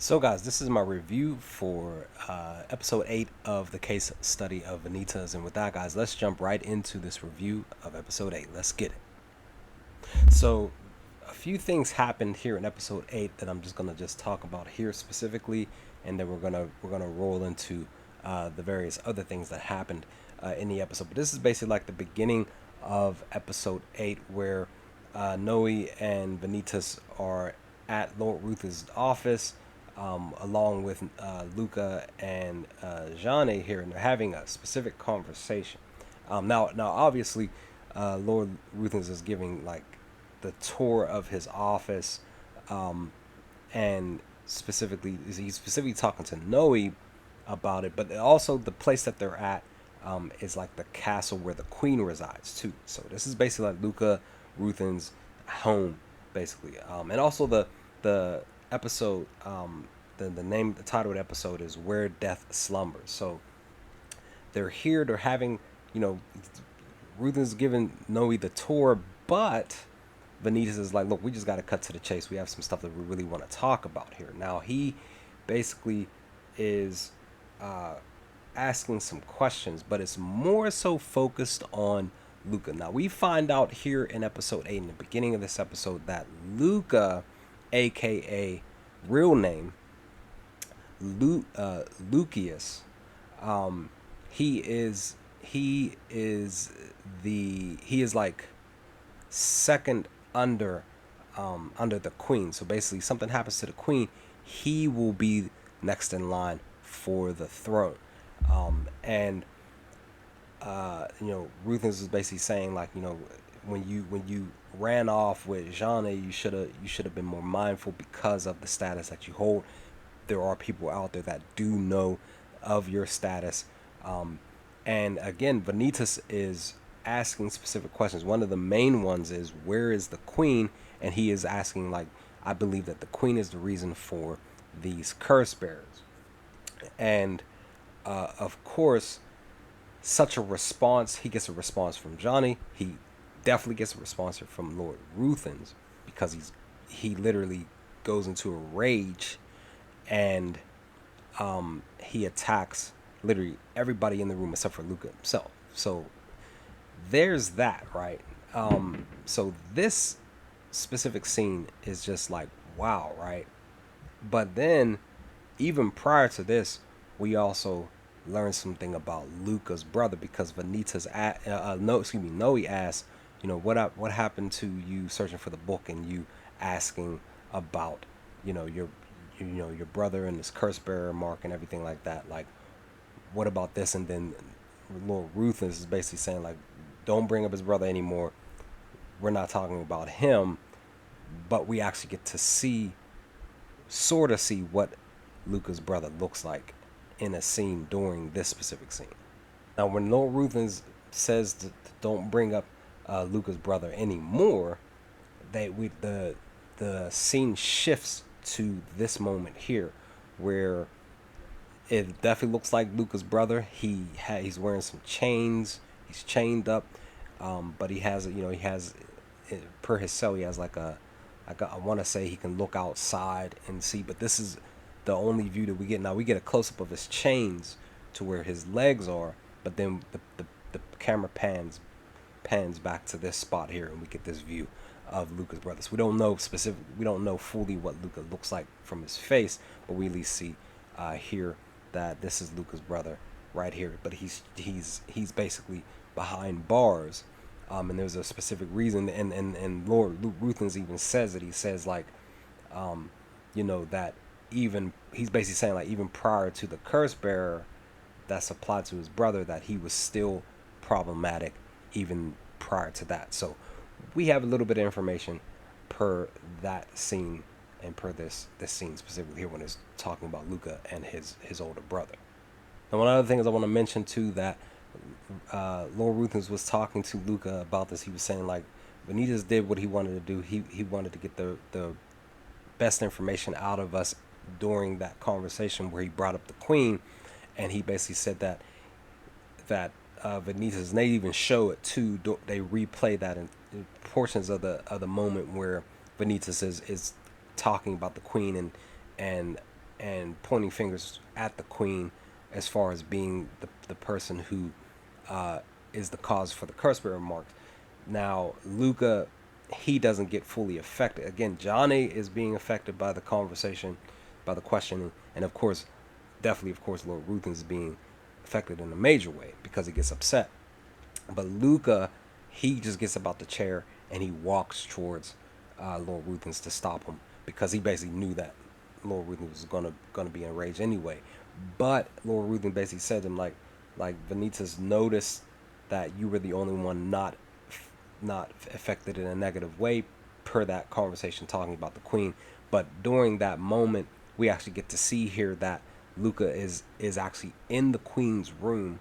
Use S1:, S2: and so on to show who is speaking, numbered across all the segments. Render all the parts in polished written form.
S1: So guys, this is my review for episode 8 of the Case Study of Vanitas. And with that, guys, let's jump right into this review of episode 8. Let's get it. So a few things happened here in episode 8 that I'm just going to just talk about here specifically, and then we're gonna roll into the various other things that happened in the episode. But this is basically like the beginning of episode 8, where Noé and Vanitas are at Lord Ruth's office, along with Luca and Jane here, and they're having a specific conversation. Now, obviously, Lord Ruthens is giving like the tour of his office, and he's specifically talking to Noé about it, but also the place that they're at is like the castle where the queen resides too. So this is basically like Luca Ruthen's home, basically, and also the episode, the title of the episode is Where Death Slumbers. So they're here, they're having, Ruthen's giving Noé the tour, but Vanitas is like, look, we just got to cut to the chase. We have some stuff that we really want to talk about here. Now, he basically is asking some questions, but it's more so focused on Luca. Now, we find out here in episode 8, in the beginning of this episode, that Luca, aka real name Lucius, he is like second under the queen. So basically, something happens to the queen, he will be next in line for the throne. And Ruthless is basically saying, like, when you ran off with Jane, you should have been more mindful because of the status that you hold. There are people out there that do know of your status. And again, Vanitas is asking specific questions. One of the main ones is, where is the queen? And he is asking, like, I believe that the queen is the reason for these curse bearers. And of course, such a response, he gets a response from Johnny. He definitely gets a response from Lord Ruthens, because he literally goes into a rage, and he attacks literally everybody in the room except for Luca himself. So there's that, right? So this specific scene is just like, wow, right? But then, even prior to this, we also learn something about Luca's brother, because Vanitas, Noé asked, what happened to you searching for the book and you asking about, your brother and this curse bearer mark and everything like that. Like, what about this? And then Lord Ruthless is basically saying, like, don't bring up his brother anymore. We're not talking about him, but we actually get to sort of see what Luca's brother looks like in a scene during this specific scene. Now, when Lord Ruthless says to don't bring up Luca's brother anymore, the scene shifts to this moment here, where it definitely looks like Luca's brother. He's wearing some chains. He's chained up, but he has per his cell, he has like I want to say he can look outside and see, but this is the only view that we get. Now we get a close up of his chains to where his legs are, but then the camera pans back to this spot here, and we get this view of Luca's brother. So we don't know fully what Luca looks like from his face, but we at least see here that this is Luca's brother right here. But he's basically behind bars, and there's a specific reason. And Lord Ruthens even says it. He says, like, that even he's basically saying, like, even prior to the curse bearer that's applied to his brother, that he was still problematic even prior to that. So we have a little bit of information per that scene, and per this scene specifically here, when it's talking about Luca and his older brother. Now, one other thing is I want to mention too, that Lord Ruthens was talking to Luca about this. He was saying, like, Vanitas did what he wanted to do. He wanted to get the best information out of us during that conversation where he brought up the queen, and he basically said that Vanitas, and they even show it too. They replay that in portions of the moment where Vanitas is talking about the queen, and and pointing fingers at the queen as far as being the person who is the cause for the curse bearer marks. Now, Luca, he doesn't get fully affected. Again, Johnny is being affected by the conversation, by the questioning, and of course, definitely, of course, Lord Ruthen's is being affected in a major way because he gets upset. But Luca, he just gets about the chair and he walks towards Lord Ruthen's to stop him because he basically knew that Lord Ruthen was gonna be enraged anyway. But Lord Ruthen basically said to him like Vanitas noticed that you were the only one not affected in a negative way per that conversation talking about the queen. But during that moment, we actually get to see here that Luca is actually in the queen's room,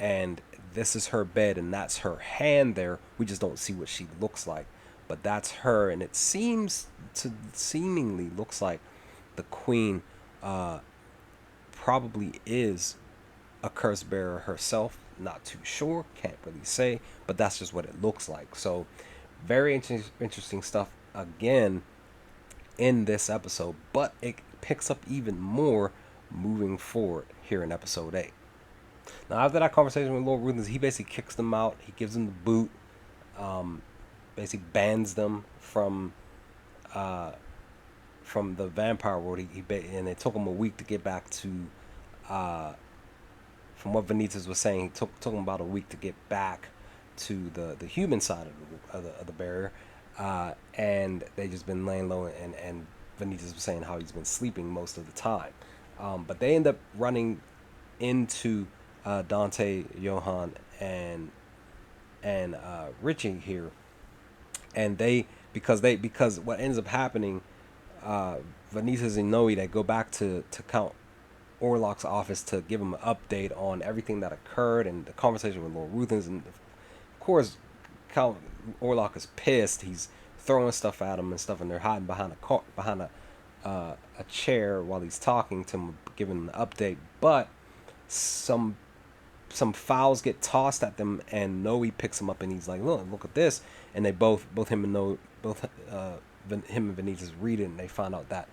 S1: and this is her bed, and that's her hand there. We just don't see what she looks like, but that's her, and it seemingly looks like the queen probably is a curse bearer herself. Not too sure, can't really say, but that's just what it looks like. So very interesting stuff again in this episode, but it picks up even more moving forward here in episode 8. Now, after that conversation with Lord Ruthen, he basically kicks them out. He gives them the boot, basically bans them from the vampire world. And it took him a week to get back to, from what Vanitas was saying, it took him about a week to get back to the human side of the barrier. And they just been laying low, and Vanitas was saying how he's been sleeping most of the time. But they end up running into Dante, Johan, and Richie here, and because what ends up happening, Vanitas and Noé, they go back to Count Orlok's office to give him an update on everything that occurred and the conversation with Lord Ruthen's, and of course Count Orlok is pissed. He's throwing stuff at him and stuff, and they're hiding behind a chair while he's talking to him, giving him an update. But some files get tossed at them, and Noé picks them up, and he's like, look at this. And they both him and Noé, him and Vanitas read it, and they find out that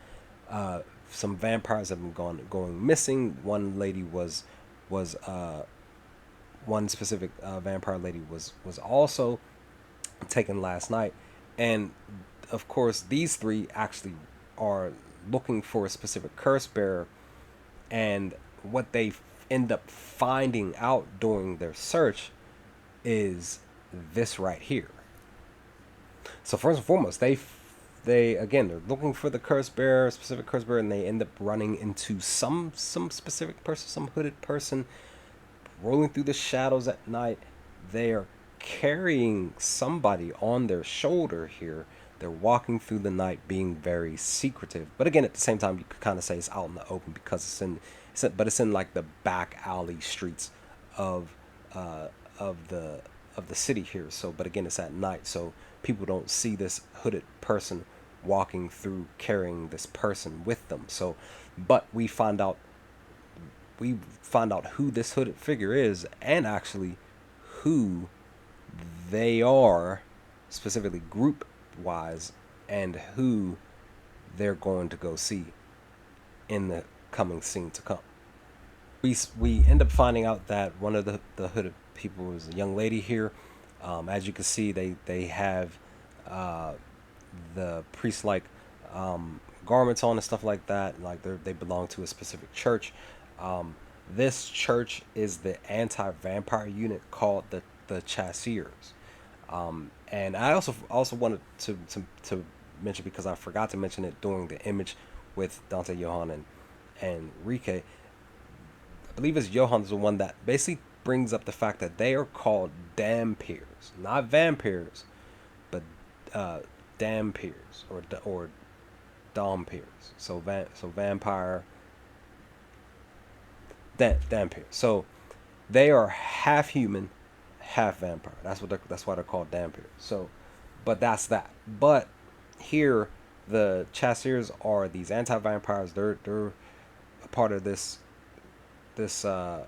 S1: some vampires have been going missing. One lady was one specific vampire lady was also taken last night, and of course these three actually are looking for a specific curse bearer, and what they end up finding out during their search is this right here. So first and foremost, they're looking for the curse bearer, specific curse bearer, and they end up running into some specific person, some hooded person, rolling through the shadows at night. They are carrying somebody on their shoulder here. They're walking through the night, being very secretive. But again, at the same time, you could kind of say it's out in the open because it's in like the back alley streets of the city here. So, but again, it's at night, so people don't see this hooded person walking through carrying this person with them. So, but we find out who this hooded figure is, and actually who they are, specifically group wise, and who they're going to go see in the coming scene to come. We end up finding out that one of the hooded people is a young lady here. As you can see, they have the priest-like garments on and stuff like that. Like they belong to a specific church. This church is the anti-vampire unit called the Chassiers. And I also wanted to mention, because I forgot to mention it during the image with Dante, Johan, and Rike. I believe it's Johan's the one that basically brings up the fact that they are called dampiers, not vampires, but dampiers or dompiers. So vampire dampiers. So they are half human, half vampire. That's why they're called dampiers. So, but that's that. But here, the Chassiers are these anti-vampires. They're a part of this I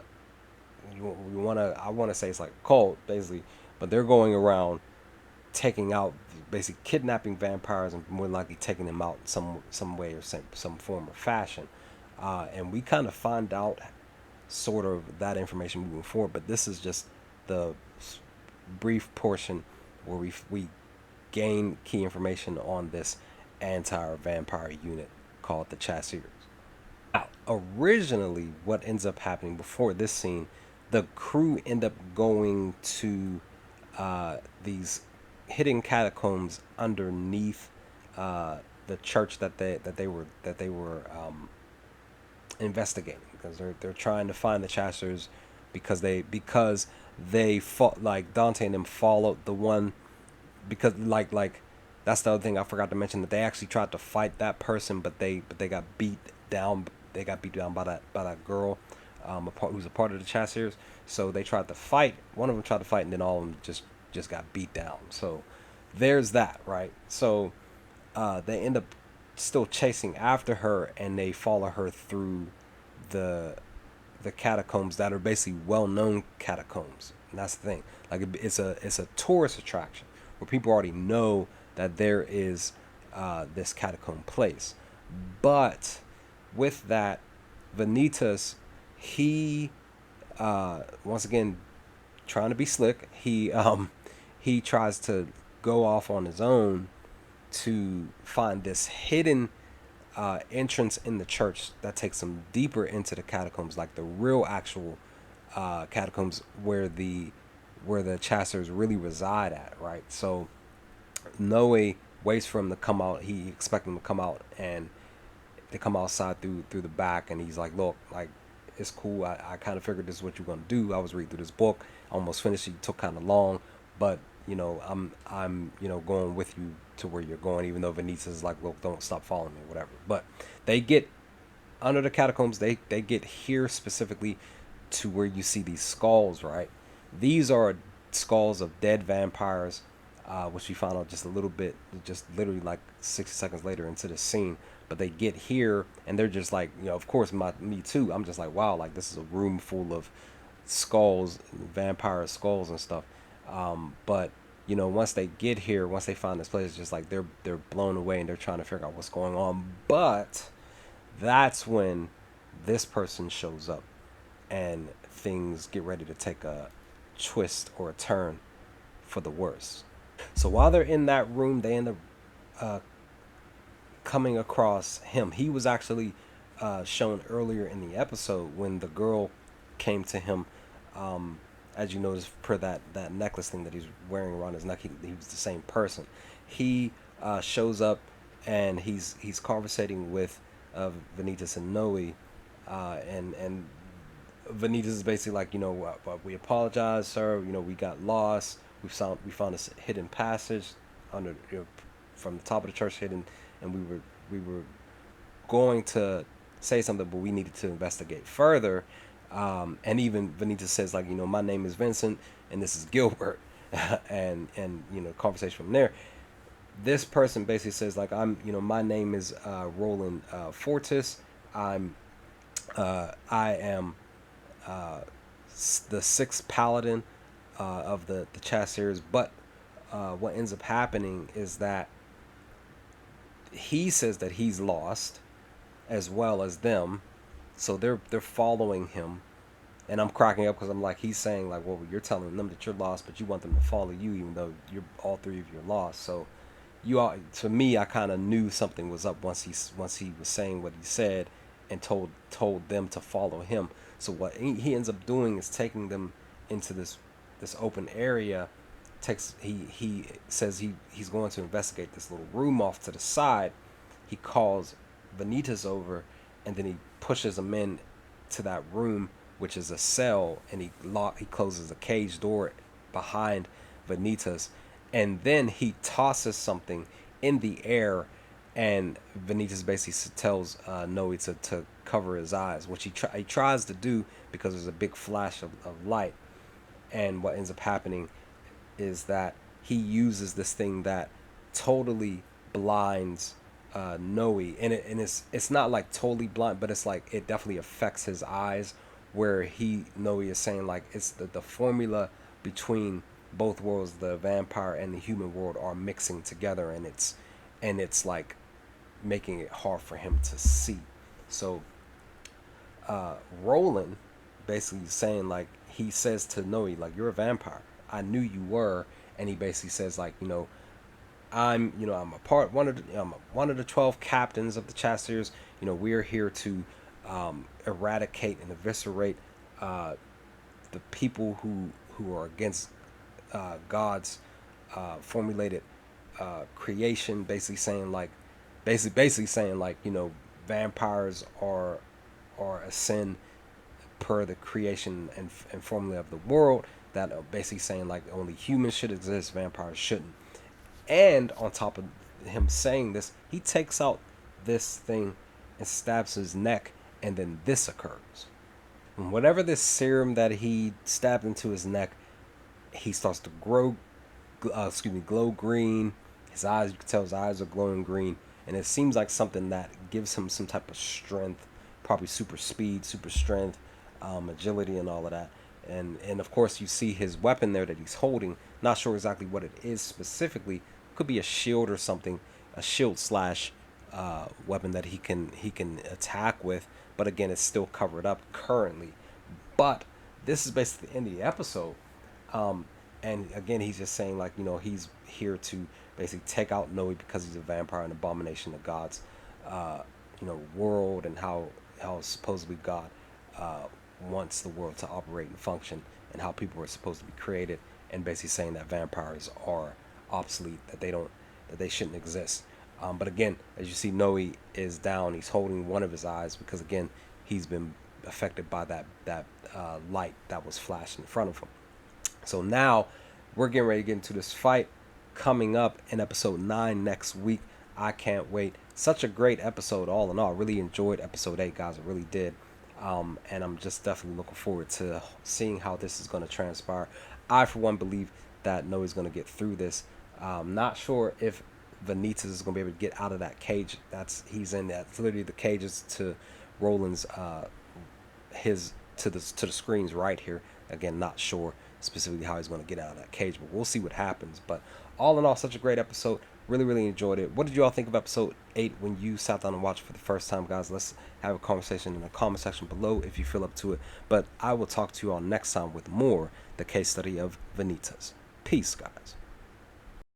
S1: want to say it's like a cult basically, but they're going around taking out, basically kidnapping vampires, and more likely taking them out in some way or some form or fashion. and we kind of find out sort of that information moving forward. But this is just the brief portion where we gain key information on this anti-vampire unit called the Chassiers. Now, originally, what ends up happening before this scene, the crew end up going to these hidden catacombs underneath the church that they were investigating, because they're trying to find the Chassers, because they fought, like Dante and them followed the one, because like that's the other thing I forgot to mention, that they actually tried to fight that person, but they got beat down. They got beat down by that girl, who's a part of the Chassiers. So they tried to fight. One of them tried to fight, and then all of them just got beat down. So there's that, right? So they end up still chasing after her, and they follow her through the catacombs that are basically well-known catacombs. And that's the thing. Like, it's a tourist attraction where people already know that there is this catacomb place. But with that, Vanitas, he once again trying to be slick, he tries to go off on his own to find this hidden entrance in the church that takes him deeper into the catacombs, like the real actual catacombs where the Chassers really reside at, right? So Noé waits for him to come out. He expects him to come out, and they come outside through the back, and he's like, "Look, like, it's cool. I kind of figured this is what you're gonna do. I was reading through this book. I almost finished it. It took kind of long, but I'm going with you to where you're going, even though Vanitas is like, well, don't stop following me, whatever." But they get under the catacombs. They get here specifically to where you see these skulls, right? These are skulls of dead vampires, which we found out just a little bit, just literally like 60 seconds later into the scene. But they get here, and they're just like, of course, me too. I'm just like, wow, like, this is a room full of skulls, vampire skulls and stuff. But once they get here, once they find this place, it's just like they're blown away, and they're trying to figure out what's going on. But that's when this person shows up, and things get ready to take a twist or a turn for the worse. So while they're in that room, they end up coming across him. He was actually shown earlier in the episode when the girl came to him. As you notice, per that necklace thing that he's wearing around his neck, he was the same person. He shows up, and he's conversating with Vanitas and Noé, and Vanitas is basically like, we apologize, sir. We got lost. We found this hidden passage under, from the top of the church, hidden, and we were going to say something, but we needed to investigate further. And even Vanitas says, like, my name is Vincent, and this is Gilbert, and conversation from there. This person basically says, like, my name is Roland Fortis. I am the sixth paladin of the Chassiers. But what ends up happening is that he says that he's lost, as well as them, so they're following him. And I'm cracking up because I'm like, he's saying, like, well, you're telling them that you're lost, but you want them to follow you, even though you're all three of you are lost. So to me, I kind of knew something was up once he was saying what he said, and told them to follow him. So what he ends up doing is taking them into this open area. He says he's going to investigate this little room off to the side. He calls Vanitas over, and then he pushes him in to that room, which is a cell, and he closes a cage door behind Vanitas, and then he tosses something in the air, and Vanitas basically tells Noé to cover his eyes, which he tries to do because there's a big flash of light. And what ends up happening is that he uses this thing that totally blinds Noé, and it's not like totally blind, but it's like it definitely affects his eyes, where Noé is saying, like, it's the formula between both worlds, the vampire and the human world, are mixing together, and it's like making it hard for him to see. So Roland basically saying, like, he says to Noé, like, you're a vampire. I knew you were. And he basically says, like, I'm a part one of the 12 captains of the Chassiers. We're here to eradicate and eviscerate the people who are against God's formulated creation. Basically saying like vampires are a sin per the creation and formula of the world. That are basically saying like only humans should exist, vampires shouldn't. And on top of him saying this, he takes out this thing and stabs his neck, and then this occurs. And whatever this serum that he stabbed into his neck, he starts to glow green. His eyes, you can tell his eyes are glowing green, and it seems like something that gives him some type of strength, probably super speed, super strength, agility, and all of that. And of course, you see his weapon there that he's holding. Not sure exactly what it is specifically. Could be a shield or something, a shield slash weapon that he can attack with. But again, it's still covered up currently. But this is basically the end of the episode. And again, he's just saying like he's here to basically take out Noé because he's a vampire, an abomination of God's world, and how supposedly God wants the world to operate and function, and how people are supposed to be created, and basically saying that vampires are obsolete, that they shouldn't exist. But again, as you see, Noé is down. He's holding one of his eyes because again he's been affected by that light that was flashed in front of him. So now we're getting ready to get into this fight coming up in episode 9 next week. I can't wait. Such a great episode all in all. I really enjoyed episode 8, guys. I really did. And I'm just definitely looking forward to seeing how this is going to transpire. I, for one, believe that Noé's going to get through this. Not sure if Vanitas is going to be able to get out of that cage he's in. That's literally the cages to Roland's to the screens right here. Again, not sure specifically how he's going to get out of that cage, but we'll see what happens. But all in all, such a great episode. Really enjoyed it. What did you all think of episode 8 when you sat down and watched it for the first time, guys? Let's have a conversation in the comment section below if you feel up to it. But I will talk to you all next time with more The Case Study of Vanitas. Peace, guys.